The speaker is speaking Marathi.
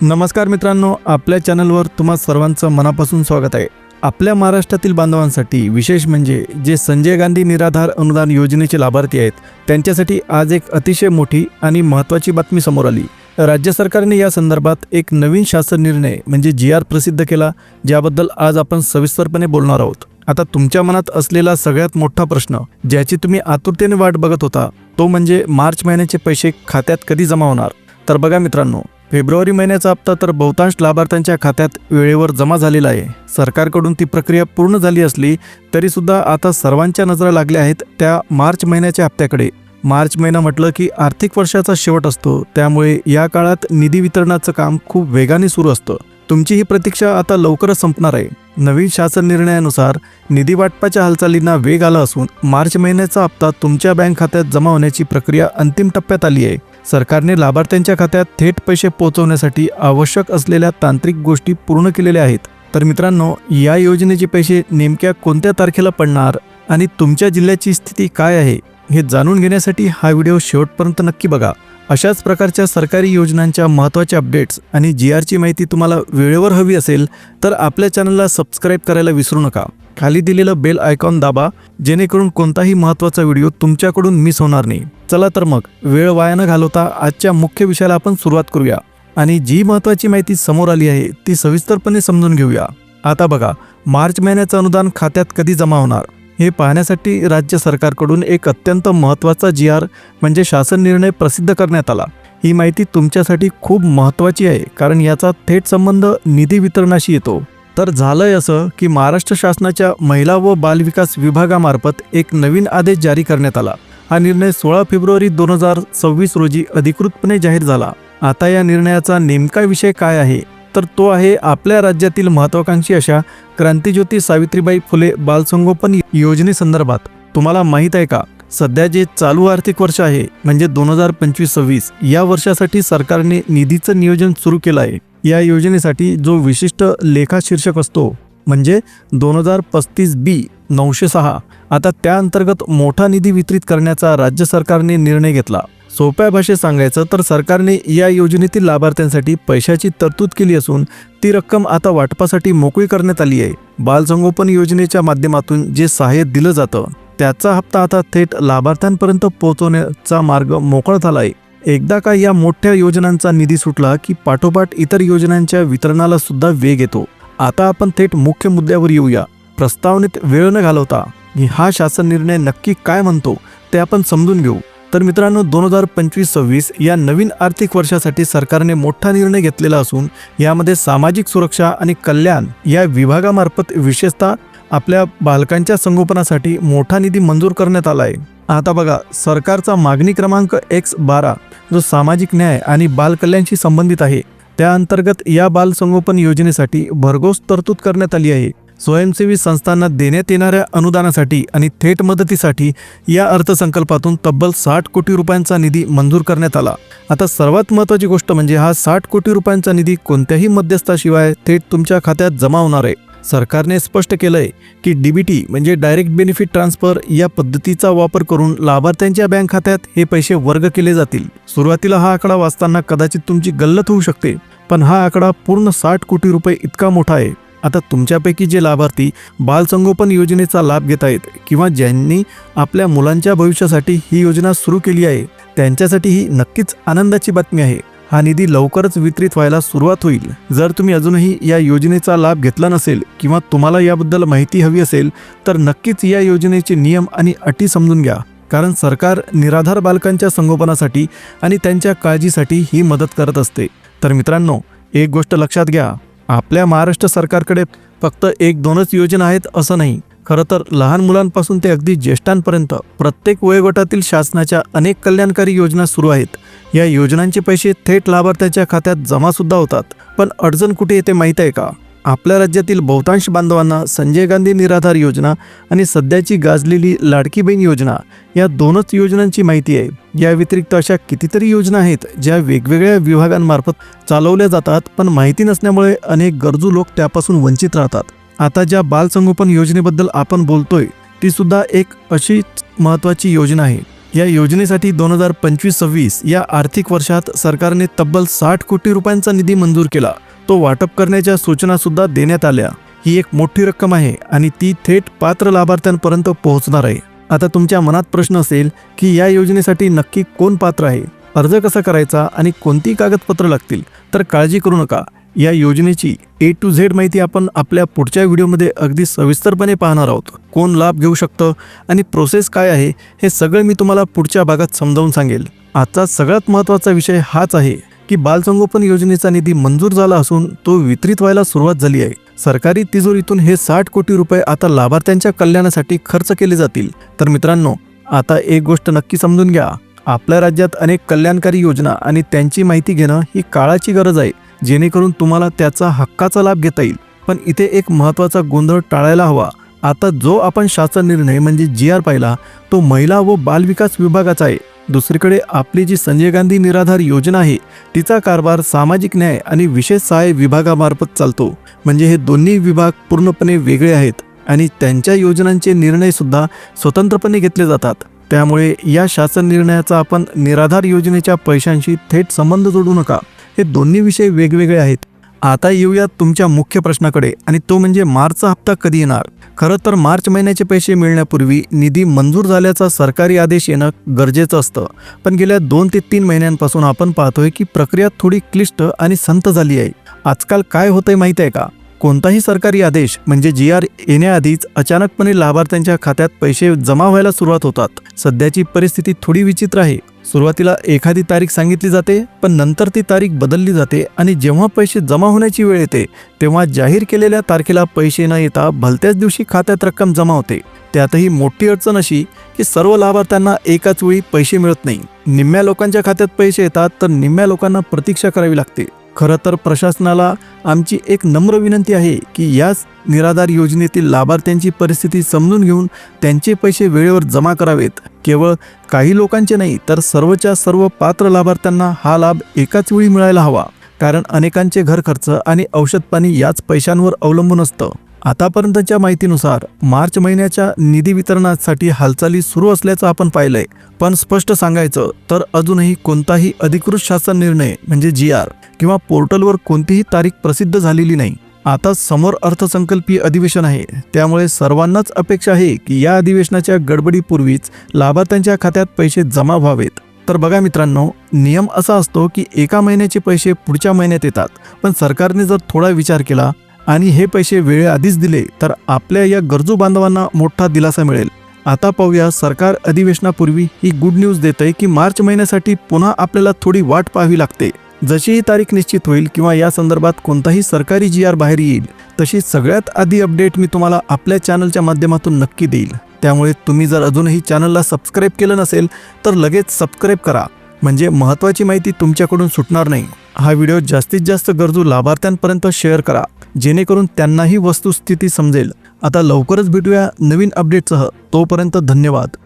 नमस्कार मित्रांनो, आपल्या चॅनलवर तुम्हा सर्वांचं मनापासून स्वागत आहे। आपल्या महाराष्ट्रातील बांधवांसाठी विशेष म्हणजे जे संजय गांधी निराधार अनुदान योजनेचे लाभार्थी आहेत त्यांच्यासाठी आज एक अतिशय मोठी आणि महत्त्वाची बातमी समोर आली। राज्य सरकारने या संदर्भात एक नवीन शासन निर्णय म्हणजे GR प्रसिद्ध केला, ज्याबद्दल आज आपण सविस्तरपणे बोलणार आहोत। आता तुमच्या मनात असलेला सगळ्यात मोठा प्रश्न ज्याची तुम्ही आतुरतेने वाट बघत होता तो म्हणजे मार्च महिन्याचे पैसे खात्यात कधी जमा होणार। तर बघा मित्रांनो, फेब्रुवारी महिन्याचा हप्ता तर बहुतांश लाभार्थ्यांच्या खात्यात वेळेवर जमा झालेला आहे। सरकारकडून ती प्रक्रिया पूर्ण झाली असली तरी सुद्धा आता सर्वांच्या नजरा लागल्या आहेत त्या मार्च महिन्याच्या हप्त्याकडे। मार्च महिना म्हटलं की आर्थिक वर्षाचा शेवट असतो, त्यामुळे या काळात निधी वितरणाचं काम खूप वेगाने सुरू असतं। तुमची ही प्रतीक्षा आता लवकरच संपणार आहे। नवीन शासन निर्णयानुसार निधी वाटपाच्या हालचालींना वेग आला असून मार्च महिन्याचा हप्ता तुमच्या बँक खात्यात जमा होण्याची प्रक्रिया अंतिम टप्प्यात आली आहे। सरकारने लाभार्थ्यांच्या खात्यात थेट पैसे पोहोचवण्यासाठी आवश्यक असलेल्या तांत्रिक गोष्टी पूर्ण केलेल्या आहेत। तर मित्रांनो, या योजनेचे पैसे नेमक्या कोणत्या तारखेला पडणार आणि तुमच्या जिल्ह्याची स्थिती काय आहे हे जाणून घेण्यासाठी हा व्हिडिओ शेवटपर्यंत नक्की बघा। अशाच प्रकारच्या सरकारी योजनांच्या महत्त्वाच्या अपडेट्स आणि GRची माहिती तुम्हाला वेळेवर हवी असेल तर आपल्या चॅनलला सबस्क्राईब करायला विसरू नका। खाली दिलेलं बेल आयकॉन दाबा, जेणेकरून कोणताही महत्त्वाचा व्हिडिओ तुमच्याकडून मिस होणार नाही। चला तर मग वेळ वाया न घालवता आजच्या मुख्य विषयाला आपण सुरुवात करूया आणि जी महत्त्वाची माहिती समोर आली आहे ती सविस्तरपणे समजून घेऊया। आता बघा, मार्च महिन्याचं अनुदान खात्यात कधी जमा होणार हे पाहण्यासाठी राज्य सरकारकडून एक अत्यंत महत्त्वाचा GR म्हणजे शासन निर्णय प्रसिद्ध करण्यात आला। ही माहिती तुमच्यासाठी खूप महत्त्वाची आहे, कारण याचा थेट संबंध निधी वितरणाशी येतो। तर झालंय असं की महाराष्ट्र शासनाच्या महिला व बालविकास विभागामार्फत एक नवीन आदेश जारी करण्यात आला। हा निर्णय 16 फेब्रुवारी 2026 रोजी अधिकृतपणे जाहीर झाला। आता या निर्णयाचा नेमका विषय काय आहे तर तो आहे आपल्या राज्यातील महत्त्वाकांक्षी अशा क्रांतिज्योती सावित्रीबाई फुले बालसंगोपन योजनेसंदर्भात। तुम्हाला माहीत आहे का, सध्या जे चालू आर्थिक वर्ष आहे म्हणजे 2025-26 या वर्षासाठी सरकारने निधीचं नियोजन सुरू केलं आहे। या योजनेसाठी जो विशिष्ट लेखा शीर्षक असतो म्हणजे 2035B 906, आता त्या अंतर्गत मोठा निधी वितरित करण्याचा राज्य सरकारने निर्णय घेतला। सोप्या भाषेत सांगायचं तर सरकारने या योजनेतील लाभार्थ्यांसाठी पैशाची तरतूद केली असून ती रक्कम आता वाटपासाठी मोकळी करण्यात आली आहे। बालसंगोपन योजनेच्या माध्यमातून जे सहाय्य दिलं जातं त्याचा हप्ता आता थेट लाभार्थ्यांपर्यंत पोहोचवण्याचा मार्ग मोकळा झाला आहे। एकदा का या मोठ्या योजनांचा निधी सुटला की पाठोपाठ इतर योजनांच्या वितरणाला सुद्धा वेग येतो। आता आपण थेट मुख्य मुद्द्यावर येऊया। प्रस्तावनेत वेळ न घालवता हा शासन निर्णय नक्की काय म्हणतो ते आपण समजून घेऊ। तर मित्रांनो, 2025-26 या नवीन आर्थिक वर्षासाठी सरकारने मोठा निर्णय घेतलेला असून यामध्ये सामाजिक सुरक्षा आणि कल्याण या विभागामार्फत विशेषतः आपल्या बालकांच्या संगोपनासाठी मोठा निधी मंजूर करण्यात आला आहे। आता बघा, सरकारचा मागणी क्रमांक X12 जो सामाजिक न्याय आणि बालकल्याणशी संबंधित आहे त्या अंतर्गत या बालसंगोपन योजनेसाठी भरघोस तरतूद करण्यात आली आहे। स्वयंसेवी संस्थांना देण्यात येणाऱ्या अनुदानासाठी आणि थेट मदतीसाठी या अर्थसंकल्पातून तब्बल 60 कोटी रुपयांचा निधी मंजूर करण्यात आला। आता सर्वात महत्त्वाची गोष्ट म्हणजे हा 60 कोटी रुपयांचा निधी कोणत्याही मध्यस्थाशिवाय थेट तुमच्या खात्यात जमा होणार आहे। सरकारने स्पष्ट केलंय की DBT म्हणजे डायरेक्ट बेनिफिट ट्रान्सफर या पद्धतीचा वापर करून लाभार्थ्यांच्या बँक खात्यात हे पैसे वर्ग केले जातील। सुरुवातीला हा आकडा वाचताना कदाचित तुमची गल्लत होऊ शकते, पण हा आकडा पूर्ण 60 कोटी रुपये इतका मोठा आहे। आता तुमच्यापैकी जे लाभार्थी बालसंगोपन योजनेचा लाभ घेत आहेत किंवा ज्यांनी आपल्या मुलांच्या भविष्यासाठी ही योजना सुरू केली आहे त्यांच्यासाठी ही नक्कीच आनंदाची बातमी आहे। हा निधी लवकरच वितरित व्हायला सुरुवात होईल। जर तुम्ही अजूनही या योजनेचा लाभ घेतला नसेल किंवा तुम्हाला याबद्दल माहिती हवी असेल तर नक्कीच या योजनेचे नियम आणि अटी समजून घ्या, कारण सरकार निराधार बालकांच्या संगोपनासाठी आणि त्यांच्या काळजीसाठी ही मदत करत असते। तर मित्रांनो, एक गोष्ट लक्षात घ्या, आपल्या महाराष्ट्र सरकारकडे फक्त 1-2च योजना आहेत असं नाही। खरं तर लहान मुलांपासून ते अगदी ज्येष्ठांपर्यंत प्रत्येक वयोगटातील शासनाच्या अनेक कल्याणकारी योजना सुरू आहेत। या योजनांचे पैसे थेट लाभार्थ्याच्या खात्यात जमा सुद्धा होतात। पण अडचण कुठे येते माहीत आहे का? आपल्या राज्यातील बहुतांश बांधवांना संजय गांधी निराधार योजना आणि सध्याची गाजलेली लाडकी बहीण योजना या 2च योजनांची माहिती आहे। या व्यतिरिक्त अशा कितीतरी योजना आहेत ज्या वेगवेगळ्या विभागांमार्फत चालवल्या जातात, पण माहिती नसल्यामुळे अनेक गरजू लोक त्यापासून वंचित राहतात। आता ज्या बालसंगोपन योजनेबद्दल आपण बोलतोय ती सुद्धा एक अशी महत्त्वाची योजना आहे। या योजनेसाठी 2025-26 या आर्थिक वर्षात सरकारने तब्बल 60 कोटी रुपयांचा निधी मंजूर केला. तो वाटप करण्याच्या सूचना सुद्धा देण्यात आल्या. ही एक मोठी रक्कम आहे आणि ती थेट पात्र लाभार्थ्यांपर्यंत पोहोचणार आहे. आता तुमच्या मनात प्रश्न असेल की या योजनेसाठी नक्की कोण पात्र आहे, अर्ज कसा करायचा आणि कोणती कागदपत्र लागतील. तर काळजी करू नका, या योजनेची A to Z माहिती आपण आपल्या पुढच्या व्हिडिओमध्ये अगदी सविस्तरपणे पाहणार आहोत. कोण लाभ घेऊ शकतं आणि प्रोसेस काय आहे हे सगळं मी तुम्हाला पुढच्या भागात समजावून सांगेल. आजचा सगळ्यात महत्त्वाचा विषय हाच आहे की बालसंगोपन योजनेचा निधी मंजूर झाला असून तो वितरित व्हायला सुरुवात झाली आहे. सरकारी तिजोरीतून हे 60 कोटी रुपये आता लाभार्थ्यांच्या कल्याणासाठी खर्च केले जातील. तर मित्रांनो, आता एक गोष्ट नक्की समजून घ्या, आपल्या राज्यात अनेक कल्याणकारी योजना आणि त्यांची माहिती घेणं ही काळाची गरज आहे, जेणेकरून तुम्हाला त्याचा हक्काचा लाभ घेता येईल. पण इथे एक महत्त्वाचा गोंधळ टाळायला हवा. आता जो आपण शासन निर्णय म्हणजे GR पाहिला तो महिला व बालविकास विभागाचा आहे. दुसरीकडे आपली जी संजय गांधी निराधार योजना आहे तिचा कारभार सामाजिक न्याय आणि विशेष सहाय्य विभागामार्फत चालतो. म्हणजे हे दोन्ही विभाग पूर्णपणे वेगळे आहेत आणि त्यांच्या योजनांचे निर्णय सुद्धा स्वतंत्रपणे घेतले जातात. त्यामुळे या शासन निर्णयाचा आपण निराधार योजनेच्या पैशांशी थेट संबंध जोडू नका. हे दोन्ही विषय वेगवेगळे आहेत. आता येऊया तुमच्या मुख्य प्रश्नाकडे आणि तो म्हणजे मार्चचा हप्ता कधी येणार. खरं तर मार्च महिन्याचे पैसे मिळण्यापूर्वी निधी मंजूर झाल्याचा सरकारी आदेश येणं गरजेचं असतं. पण गेल्या 2 ते 3 महिन्यांपासून आपण पाहतोय की प्रक्रिया थोडी क्लिष्ट आणि संथ झाली आहे. आजकाल काय होतंय माहिती आहे का, कोणताही सरकारी आदेश म्हणजे GR येण्याआधीच अचानकपणे लाभार्थ्यांच्या खात्यात पैसे जमा व्हायला सुरुवात होतात. सध्याची परिस्थिती थोडी विचित्र आहे. सुरुवातीला एखादी तारीख सांगितली जाते, पण नंतर ती तारीख बदलली जाते आणि जेव्हा पैसे जमा होण्याची वेळ येते तेव्हा जाहीर केलेल्या तारखेला पैसे न येता भलत्याच दिवशी खात्यात रक्कम जमा होते. त्यातही मोठी अडचण अशी की सर्व लाभार्थ्यांना एकाच वेळी पैसे मिळत नाही. निम्म्या लोकांच्या खात्यात पैसे येतात तर निम्म्या लोकांना प्रतीक्षा करावी लागते. खरं तर प्रशासनाला आमची एक नम्र विनंती आहे की याच निराधार योजनेतील लाभार्थ्यांची परिस्थिती समजून घेऊन त्यांचे पैसे वेळेवर जमा करावेत. केवळ काही लोकांचे नाही तर सर्वच्या सर्व पात्र लाभार्थ्यांना हा लाभ एकाच वेळी मिळायला हवा. कारण अनेकांचे घर खर्च आणि औषध पाणी याच पैशांवर अवलंबून असतं. आतापर्यंतच्या माहितीनुसार मार्च महिन्याच्या निधी वितरणासाठी हालचाली सुरू असल्याचं आपण पाहिलंय. पण स्पष्ट सांगायचं तर अजूनही कोणताही अधिकृत शासन निर्णय म्हणजे GR किंवा पोर्टलवर कोणतीही तारीख प्रसिद्ध झालेली नाही. आता समोर अर्थसंकल्पीय अधिवेशन आहे, त्यामुळे सर्वांनाच अपेक्षा आहे की या अधिवेशनाच्या गडबडीपूर्वीच लाभार्थ्यांच्या खात्यात पैसे जमा व्हावेत. तर बघा मित्रांनो, नियम असा असतो की एका महिन्याचे पैसे पुढच्या महिन्यात येतात. पण सरकारने जर थोडा विचार केला आणि हे पैसे वेळेआधीच दिले तर आपल्या या गरजू बांधवांना मोठा दिलासा मिळेल. आता पाहूया, सरकार अधिवेशनापूर्वी ही गुड न्यूज देतंय की मार्च महिन्यासाठी पुन्हा आपल्याला थोडी वाट पाहावी लागते. जशी ही तारीख निश्चित होईल किंवा या संदर्भात कोणताही सरकारी GR बाहेर येईल तशी सगळ्यात आधी अपडेट मी तुम्हाला आपल्या चॅनलच्या माध्यमातून नक्की देईल. त्यामुळे तुम्ही जर अजूनही चॅनलला सबस्क्राईब केलं नसेल तर लगेच सबस्क्राईब करा, म्हणजे महत्त्वाची माहिती तुमच्याकडून सुटणार नाही. हा व्हिडिओ जास्तीत जास्त गरजू लाभार्थ्यांपर्यंत शेअर करा, जेणेकरून त्यांनाही वस्तुस्थिती समजेल. आता लवकरच भेटूया नवीन अपडेटसह. तोपर्यंत धन्यवाद.